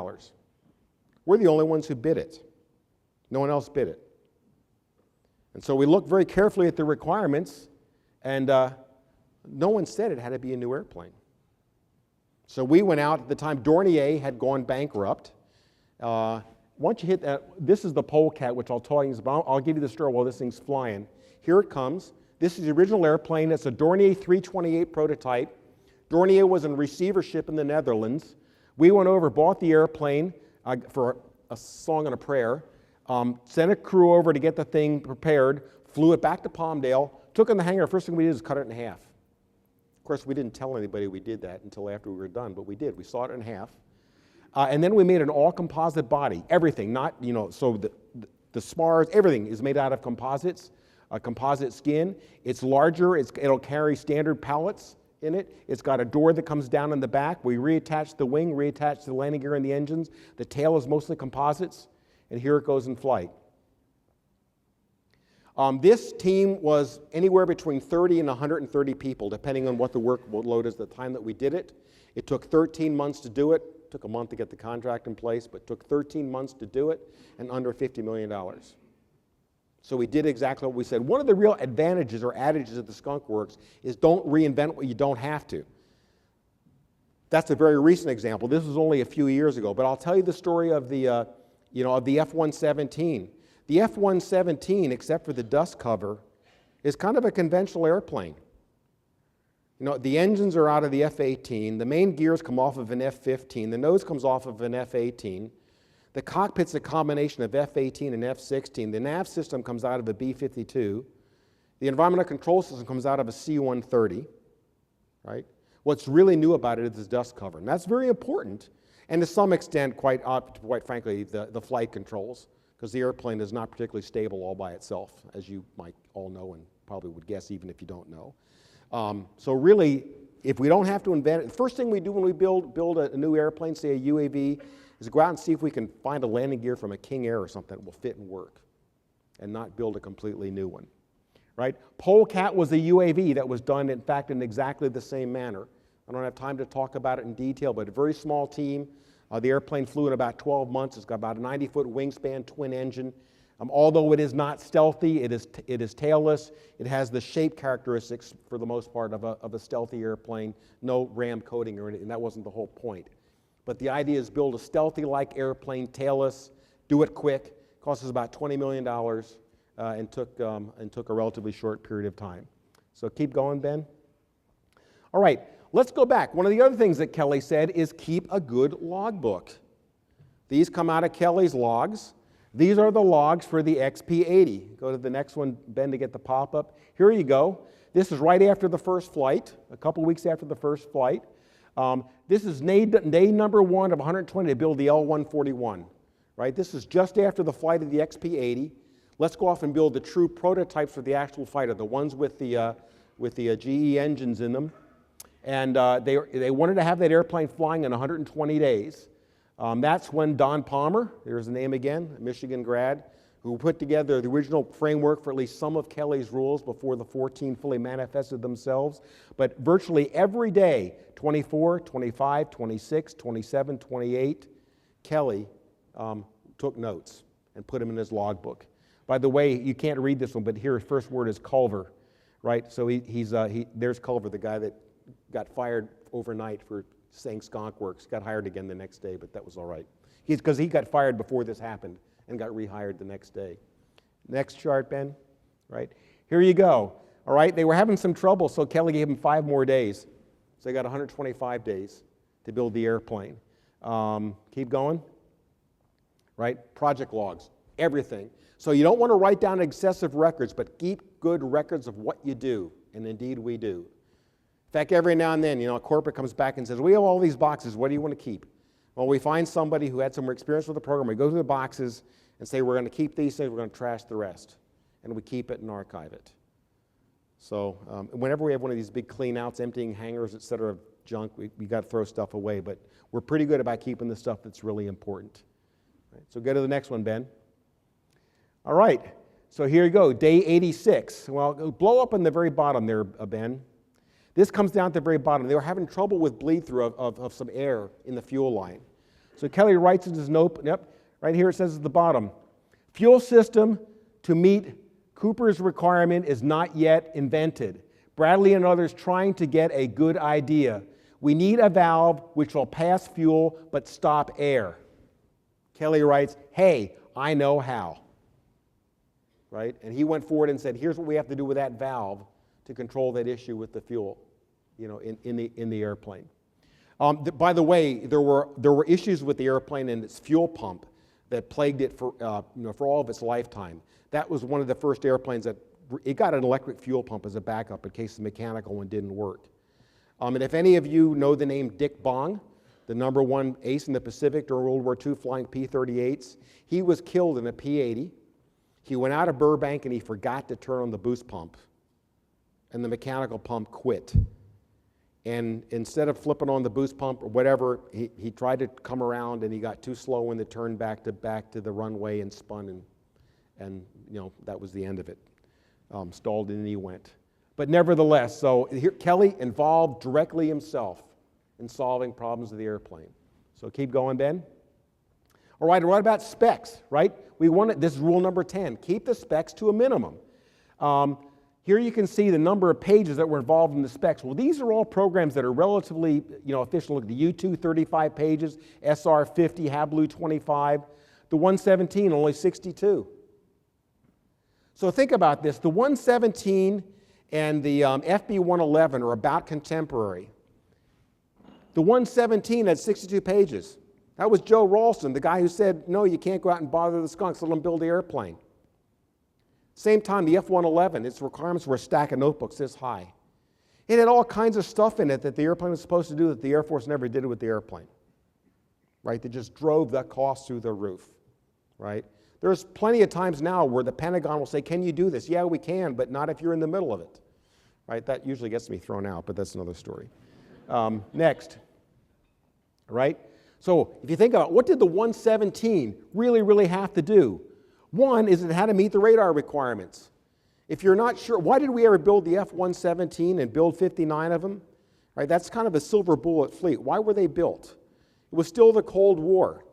We're the only ones who bid it. No one else bid it. And so we looked very carefully at the requirements, and no one said it had to be a new airplane. So we went out. At the time, Dornier had gone bankrupt. Once you hit that, this is the polecat, which I'll tell you about. I'll give you the story while this thing's flying. Here it comes. This is the original airplane. It's a Dornier 328 prototype. Dornier was in receivership in the Netherlands. We went over, bought the airplane for a song and a prayer, sent a crew over to get the thing prepared, flew it back to Palmdale, took it in the hangar. First thing we did is cut it in half. Of course, we didn't tell anybody we did that until after we were done, but we did. We saw it in half. And then we made an all-composite body, everything, not, so the spars, everything is made out of composites, composite skin. It's larger, it'll carry standard pallets in it. It's got a door that comes down in the back. We reattach the wing, reattach the landing gear and the engines. The tail is mostly composites, and here it goes in flight. This team was anywhere between 30 and 130 people, depending on what the workload is at the time that we did it. It took 13 months to do it. It took a month to get the contract in place, but took 13 months to do it and under $50 million. So we did exactly what we said. One of the real advantages or adages of the Skunk Works is don't reinvent what you don't have to. That's a very recent example. This was only a few years ago, but I'll tell you the story of the F-117. The F-117, except for the dust cover, is kind of a conventional airplane. The engines are out of the F-18. The main gears come off of an F-15. The nose comes off of an F-18. The cockpit's a combination of F-18 and F-16. The nav system comes out of a B-52. The environmental control system comes out of a C-130. Right? What's really new about it is the dust cover, and that's very important. And to some extent, quite frankly, the flight controls, because the airplane is not particularly stable all by itself, as you might all know and probably would guess even if you don't know. So really, if we don't have to invent it, the first thing we do when we build a new airplane, say a UAV, is go out and see if we can find a landing gear from a King Air or something that will fit and work, and not build a completely new one. right? Polecat was a UAV that was done, in fact, in exactly the same manner. I don't have time to talk about it in detail, but a very small team. The airplane flew in about 12 months. It's got about a 90-foot wingspan, twin engine. Although it is not stealthy, it is tailless. It has the shape characteristics, for the most part, of a stealthy airplane. No ram coating or anything. That wasn't the whole point. But the idea is build a stealthy-like airplane, tailless, do it quick. Cost us about $20 million and took a relatively short period of time. So keep going, Ben. All right, let's go back. One of the other things that Kelly said is keep a good logbook. These come out of Kelly's logs. These are the logs for the XP-80. Go to the next one, Ben, to get the pop-up. Here you go. This is right after the first flight, a couple weeks after the first flight. This is day number 1 of 120 to build the L-141. Right? This is just after the flight of the XP-80. Let's go off and build the true prototypes for the actual fighter, the ones with the GE engines in them. And they wanted to have that airplane flying in 120 days. That's when Don Palmer, there's the name again, a Michigan grad, who put together the original framework for at least some of Kelly's rules before the 14 fully manifested themselves. But virtually every day, 24, 25, 26, 27, 28, Kelly took notes and put them in his logbook. By the way, you can't read this one, but here his first word is Culver, right? So there's Culver, the guy that got fired overnight for saying Skunk Works, got hired again the next day, but that was all right. Because he got fired before this happened and got rehired the next day. Next chart, Ben, right? Here you go, all right? They were having some trouble, so Kelly gave them 5 more days. So they got 125 days to build the airplane. Keep going, right? Project logs, everything. So you don't want to write down excessive records, but keep good records of what you do, and indeed we do. In fact, every now and then, a corporate comes back and says, we have all these boxes, what do you want to keep? Well, we find somebody who had some more experience with the program, we go through the boxes and say, we're going to keep these things, we're going to trash the rest. And we keep it and archive it. So whenever we have one of these big clean outs, emptying hangars, et cetera, of junk, we got to throw stuff away, but we're pretty good about keeping the stuff that's really important. Right, so go to the next one, Ben. All right, so here you go, day 86. Well, blow up in the very bottom there, Ben. This comes down at the very bottom. They were having trouble with bleed-through of some air in the fuel line. So Kelly writes in his note, right here it says at the bottom, fuel system to meet Cooper's requirement is not yet invented. Bradley and others trying to get a good idea. We need a valve which will pass fuel but stop air. Kelly writes, hey, I know how. Right? And he went forward and said, here's what we have to do with that valve to control that issue with the fuel, in the airplane. By the way, there were issues with the airplane and its fuel pump that plagued it for all of its lifetime. That was one of the first airplanes that it got an electric fuel pump as a backup in case the mechanical one didn't work. And if any of you know the name Dick Bong, the #1 ace in the Pacific during World War II flying P-38s, he was killed in a P-80. He went out of Burbank and he forgot to turn on the boost pump, and the mechanical pump quit. And instead of flipping on the boost pump or whatever, he tried to come around and he got too slow when they turned back to the runway and spun, and that was the end of it. Stalled and he went. But nevertheless, so here Kelly involved directly himself in solving problems of the airplane. So keep going, Ben. All right, what about specs, right? This is rule number 10, keep the specs to a minimum. Here you can see the number of pages that were involved in the specs. Well, these are all programs that are relatively, efficient. Look at the U-2, 35 pages, SR 50, Hablu 25, the 117, only 62. So think about this. The 117 and the FB-111 are about contemporary. The 117 had 62 pages. That was Joe Ralston, the guy who said, no, you can't go out and bother the skunks, let them build the airplane. Same time, the F-111, its requirements were a stack of notebooks this high. It had all kinds of stuff in it that the airplane was supposed to do that the Air Force never did with the airplane. Right? They just drove the cost through the roof. Right? There's plenty of times now where the Pentagon will say, can you do this? Yeah, we can, but not if you're in the middle of it. Right? That usually gets me thrown out, but that's another story. Next. Right? So if you think about what did the 117 really have to do? One is it had to meet the radar requirements. If you're not sure, why did we ever build the F-117 and build 59 of them? Right, that's kind of a silver bullet fleet. Why were they built? It was still the Cold War.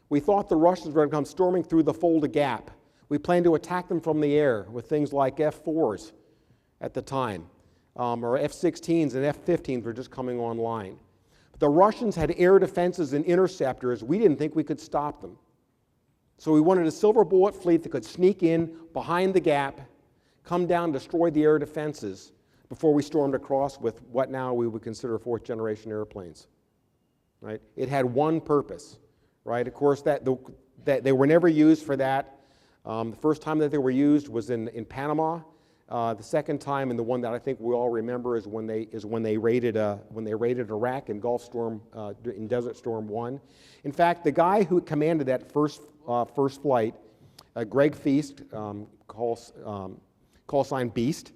We thought the Russians were going to come storming through the Fulda Gap. We planned to attack them from the air with things like F-4s at the time, or F-16s and F-15s were just coming online. But the Russians had air defenses and interceptors. We didn't think we could stop them. So we wanted a silver bullet fleet that could sneak in behind the gap, come down, destroy the air defenses before we stormed across with what now we would consider fourth-generation airplanes. Right? It had one purpose. Right? Of course, that they were never used for that. The first time that they were used was in Panama. The second time, and the one that I think we all remember, is when they raided Iraq in Gulf Storm in Desert Storm 1. In fact, the guy who commanded that first flight, Greg Feast, call sign Beast,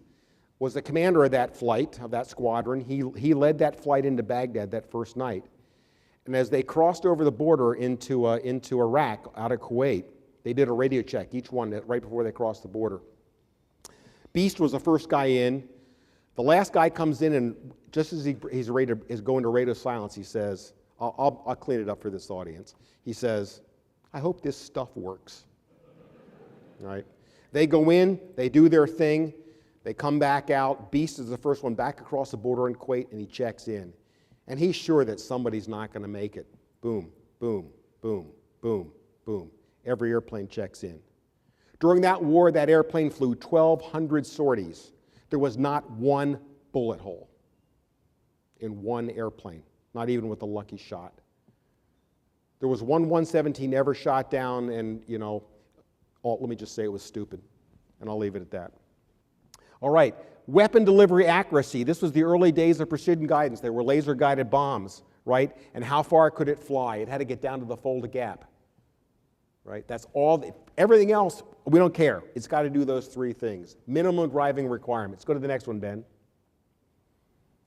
was the commander of that flight, of that squadron. He led that flight into Baghdad that first night. And as they crossed over the border into Iraq out of Kuwait, they did a radio check, each one right before they crossed the border. Beast was the first guy in. The last guy comes in, and just as he's going to radio silence, he says, I'll clean it up for this audience. He says, I hope this stuff works. Right? They go in, they do their thing, they come back out. Beast is the first one back across the border in Kuwait, and he checks in. And he's sure that somebody's not going to make it. Boom, boom, boom, boom, boom. Every airplane checks in. During that war, that airplane flew 1,200 sorties. There was not one bullet hole in one airplane, not even with a lucky shot. There was one 117 ever shot down, and, let me just say it was stupid, and I'll leave it at that. All right. Weapon delivery accuracy. This was the early days of precision guidance. They were laser-guided bombs, right? And how far could it fly? It had to get down to the Fulda Gap, right? That's all. Everything else, we don't care. It's got to do those three things. Minimum driving requirements. Go to the next one, Ben.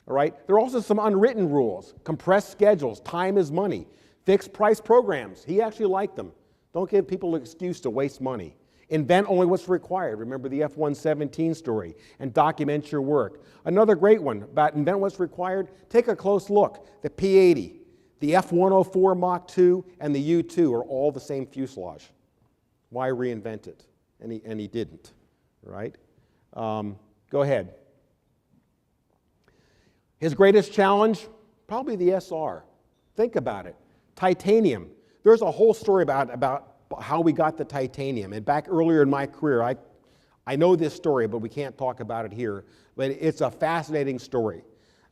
All right? There are also some unwritten rules. Compressed schedules. Time is money. Fixed price programs. He actually liked them. Don't give people an excuse to waste money. Invent only what's required. Remember the F-117 story, and document your work. Another great one about invent what's required. Take a close look. The P-80, the F-104 Mach 2, and the U-2 are all the same fuselage. Why reinvent it? And he didn't, right? Go ahead. His greatest challenge, probably the SR. Think about it. Titanium. There's a whole story about how we got the titanium. And back earlier in my career, I know this story, but we can't talk about it here. But it's a fascinating story.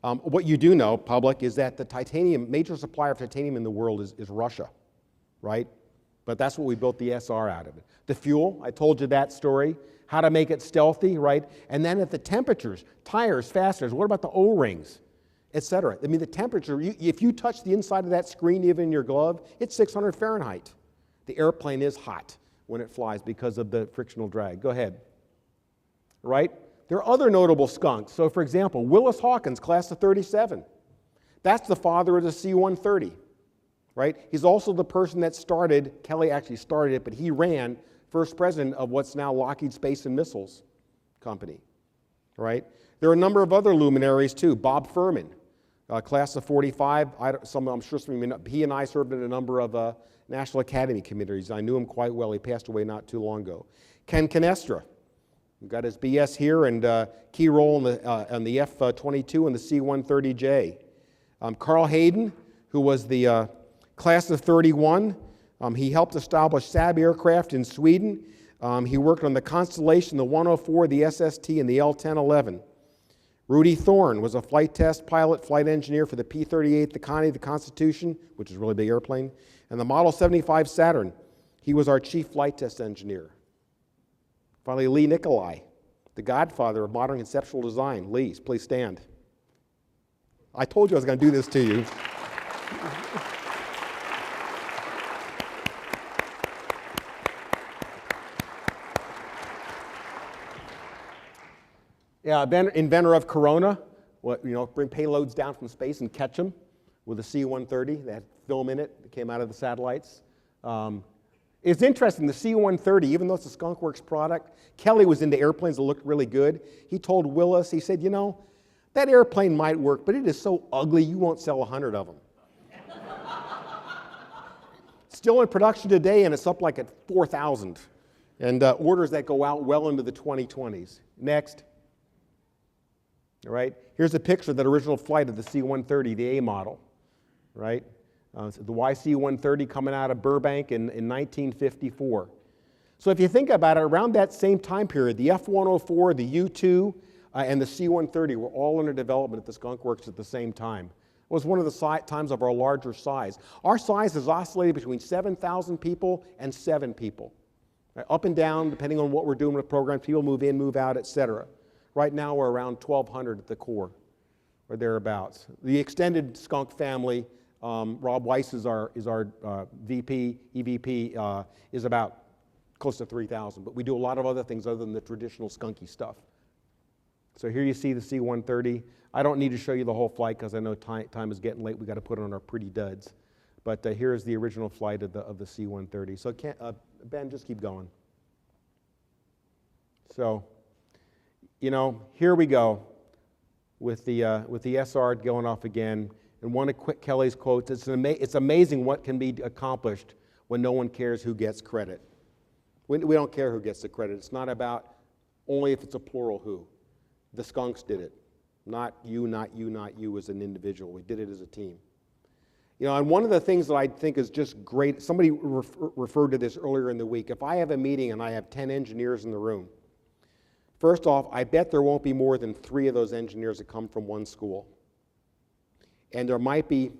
What you do know, public, is that the major supplier of titanium in the world is Russia, right? But that's what we built the SR out of it. The fuel, I told you that story. How to make it stealthy, right? And then at the temperatures, tires, fasteners, what about the O-rings, et cetera? I mean, the temperature, if you touch the inside of that screen, even in your glove, it's 600 Fahrenheit. The airplane is hot when it flies because of the frictional drag. Go ahead. Right? There are other notable skunks. So, for example, Willis Hawkins, class of 37. That's the father of the C-130. Right? He's also the person that started, Kelly actually started it, but he ran first president of what's now Lockheed Space and Missiles Company. Right? There are a number of other luminaries too. Bob Furman, class of 45. I'm sure some of you know, he and I served in a number of National Academy committees. I knew him quite well. He passed away not too long ago. Ken Canestra, who got his BS here and key role on the F-22 and the C-130J. Carl Hayden, who was the class of 31. He helped establish Saab aircraft in Sweden. He worked on the Constellation, the 104, the SST, and the L-1011. Rudy Thorne was a flight test pilot, flight engineer for the P-38, the Connie, the Constitution, which is a really big airplane, and the Model 75 Saturn. He was our chief flight test engineer. Finally, Lee Nicolai, the godfather of modern conceptual design. Lee, please stand. I told you I was going to do this to you. Yeah, inventor of Corona, bring payloads down from space and catch them with a C-130 that had film in it that came out of the satellites. It's interesting, the C-130, even though it's a Skunk Works product, Kelly was into airplanes that looked really good. He told Willis, he said, you know, that airplane might work, but it is so ugly you won't sell 100 of them. Still in production today, and it's up like at 4,000. And orders that go out well into the 2020s. Next. All right, here's a picture of that original flight of the C-130, the A model, right? The YC-130 coming out of Burbank in 1954. So if you think about it, around that same time period, the F-104, the U-2, and the C-130 were all under development at the Skunk Works at the same time. It was one of the times of our larger size. Our size has oscillated between 7,000 people and 7 people. Right? Up and down, depending on what we're doing with programs, people move in, move out, et cetera. Right now, we're around 1,200 at the core, or thereabouts. The extended Skunk family, Rob Weiss is our VP, EVP, is about close to 3,000. But we do a lot of other things other than the traditional skunky stuff. So here you see the C-130. I don't need to show you the whole flight because I know time is getting late. We got to put on our pretty duds. But here's the original flight of the C-130. So Ben, just keep going. So, you know, here we go with the SR going off again. And one of Kelly's quotes, it's amazing what can be accomplished when no one cares who gets credit. We don't care who gets the credit. It's not about only if it's a plural who. The Skunks did it. Not you, not you, not you as an individual. We did it as a team. You know, and one of the things that I think is just great, somebody referred to this earlier in the week. If I have a meeting and I have 10 engineers in the room, first off, I bet there won't be more than 3 of those engineers that come from one school. And there might be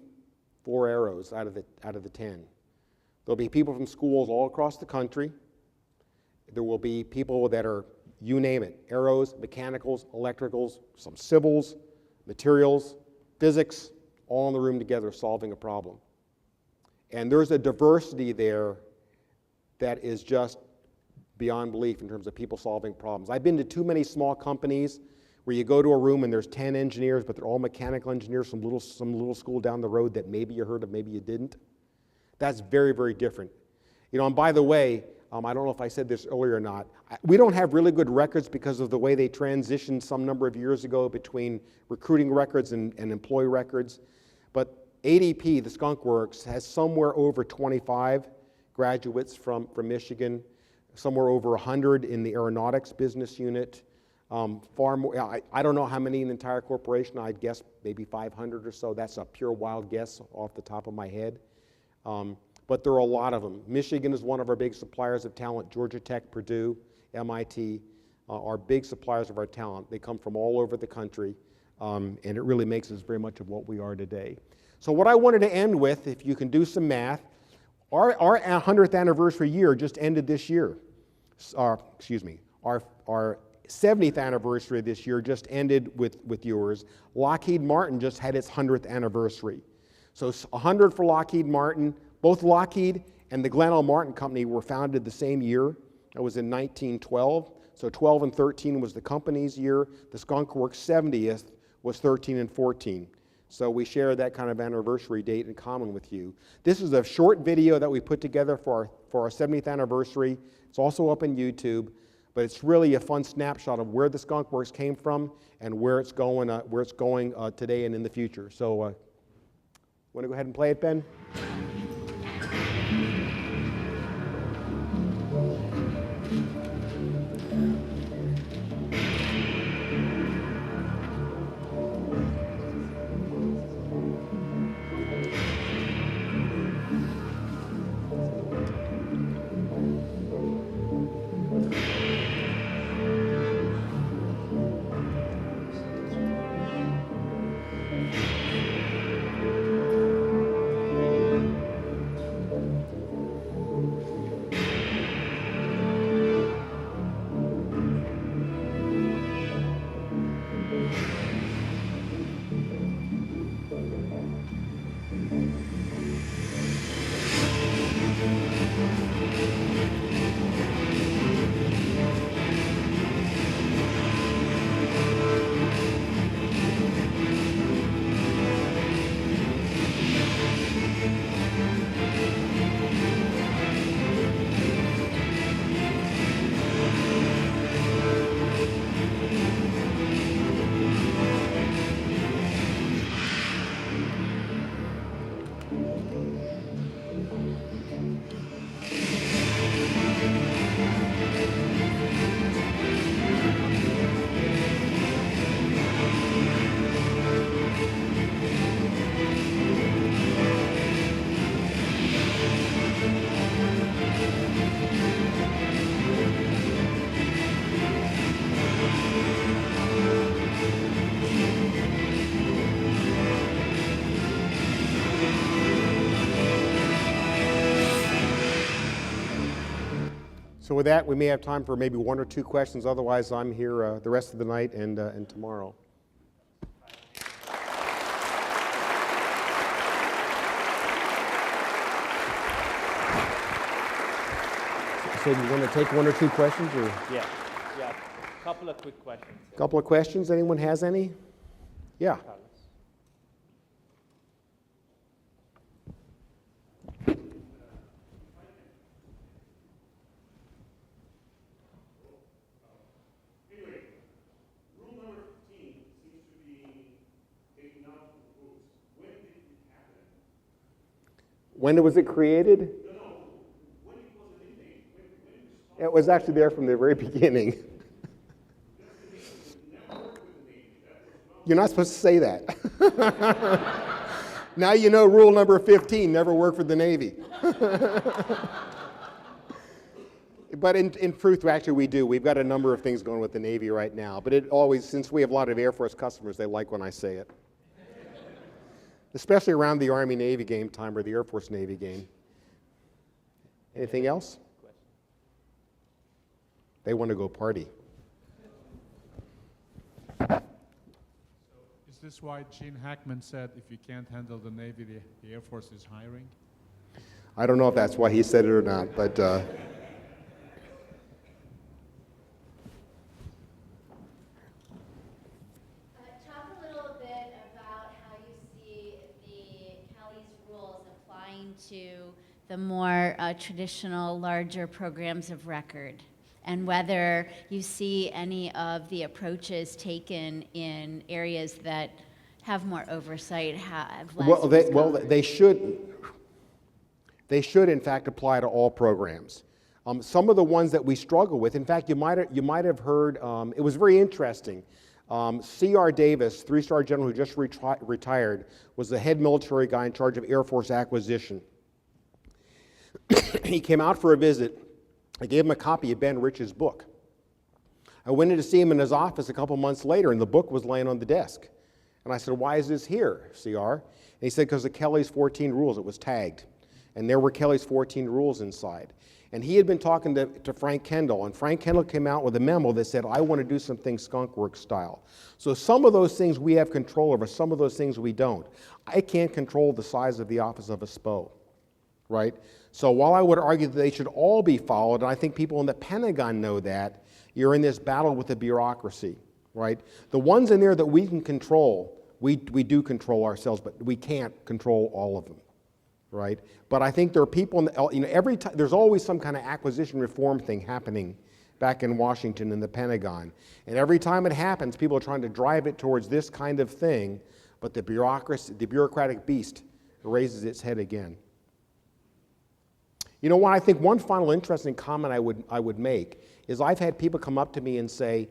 4 arrows out of the 10. There'll be people from schools all across the country. There will be people that are, you name it, aeros, mechanicals, electricals, some civils, materials, physics, all in the room together solving a problem. And there's a diversity there that is just beyond belief in terms of people solving problems. I've been to too many small companies where you go to a room and there's 10 engineers, but they're all mechanical engineers from some little school down the road that maybe you heard of, maybe you didn't. That's very, very different. You know, and by the way, I don't know if I said this earlier or not, we don't have really good records because of the way they transitioned some number of years ago between recruiting records and employee records. But ADP, the Skunk Works, has somewhere over 25 graduates from Michigan, somewhere over 100 in the aeronautics business unit. Far more, I don't know how many in the entire corporation. I'd guess maybe 500 or so. That's a pure wild guess off the top of my head. But there are a lot of them. Michigan is one of our big suppliers of talent. Georgia Tech, Purdue, MIT are big suppliers of our talent. They come from all over the country, and it really makes us very much of what we are today. So what I wanted to end with, if you can do some math, our 100th anniversary year just ended this year. Our 70th anniversary this year just ended with yours. Lockheed Martin just had its 100th anniversary. So 100 for Lockheed Martin. Both Lockheed and the Glen L. Martin Company were founded the same year. That was in 1912. So 12 and 13 was the company's year. The Skunk Works 70th was 13 and 14. So we share that kind of anniversary date in common with you. This is a short video that we put together for our 70th anniversary. It's also up on YouTube, but it's really a fun snapshot of where the Skunk Works came from and where it's going today and in the future. So, want to go ahead and play it, Ben? So with that, we may have time for maybe one or two questions. Otherwise, I'm here the rest of the night and tomorrow. So you want to take one or two questions? Or? Yeah. A couple of quick questions. A couple of questions. Anyone has any? Yeah. When was it created? It was actually there from the very beginning. You're not supposed to say that. Now you know rule number 15, never work for the Navy. But in truth, actually we do. We've got a number of things going with the Navy right now. But it always, since we have a lot of Air Force customers, they like when I say it. Especially around the Army-Navy game time or the Air Force-Navy game. Anything else? They want to go party. Is this why Gene Hackman said if you can't handle the Navy, the Air Force is hiring? I don't know if that's why he said it or not, but... to the more traditional, larger programs of record, and whether you see any of the approaches taken in areas that have more oversight, have less. They should in fact apply to all programs. Some of the ones that we struggle with, in fact, you might have heard. It was very interesting. C.R. Davis, three-star general who just retired, was the head military guy in charge of Air Force acquisition. He came out for a visit. I gave him a copy of Ben Rich's book. I went in to see him in his office a couple months later, and the book was laying on the desk. And I said, "Why is this here, CR?" And he said, "Because of Kelly's 14 rules." It was tagged. And there were Kelly's 14 rules inside. And he had been talking to Frank Kendall, and Frank Kendall came out with a memo that said, "I want to do something Skunk Works style." So some of those things we have control over, some of those things we don't. I can't control the size of the office of a SPO, right? So while I would argue that they should all be followed, and I think people in the Pentagon know that, you're in this battle with the bureaucracy, right? The ones in there that we can control, we do control ourselves, but we can't control all of them, right? But I think there are people, every time, there's always some kind of acquisition reform thing happening back in Washington in the Pentagon. And every time it happens, people are trying to drive it towards this kind of thing, but the bureaucratic beast raises its head again. You know what, I think one final interesting comment I would make is I've had people come up to me and say,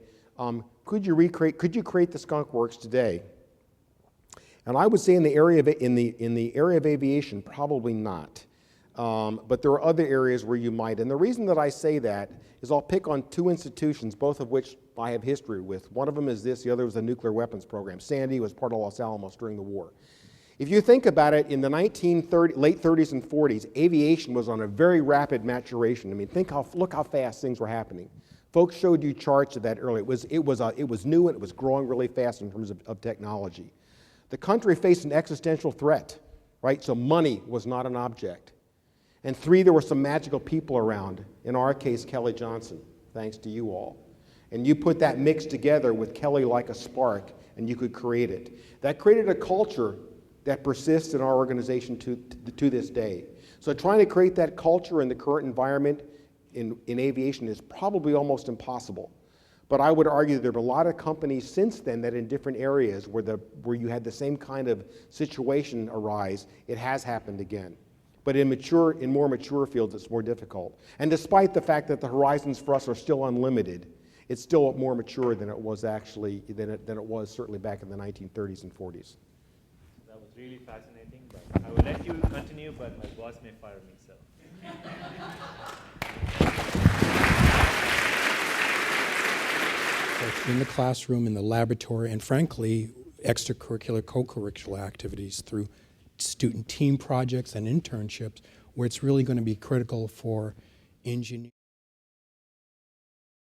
could you create the Skunk Works today? And I would say in the area of aviation, probably not. But there are other areas where you might. And the reason that I say that is I'll pick on two institutions, both of which I have history with. One of them is this, the other was the nuclear weapons program. Sandy was part of Los Alamos during the war. If you think about it, in the late 30s and 40s, aviation was on a very rapid maturation. I mean, look how fast things were happening. Folks showed you charts of that earlier. It was new and it was growing really fast in terms of technology. The country faced an existential threat, right? So money was not an object. And three, there were some magical people around. In our case, Kelly Johnson, thanks to you all. And you put that mix together with Kelly like a spark, and you could create it. That created a culture that persists in our organization to this day. So trying to create that culture in the current environment in aviation is probably almost impossible. But I would argue that there have been a lot of companies since then that in different areas where you had the same kind of situation arise, it has happened again. But in more mature fields, it's more difficult. And despite the fact that the horizons for us are still unlimited, it's still more mature than it was certainly back in the 1930s and 40s. That was really fascinating, but I will let you continue, but my boss may fire me, so. In the classroom, in the laboratory, and frankly, extracurricular, co-curricular activities through student team projects and internships, where it's really going to be critical for engineers.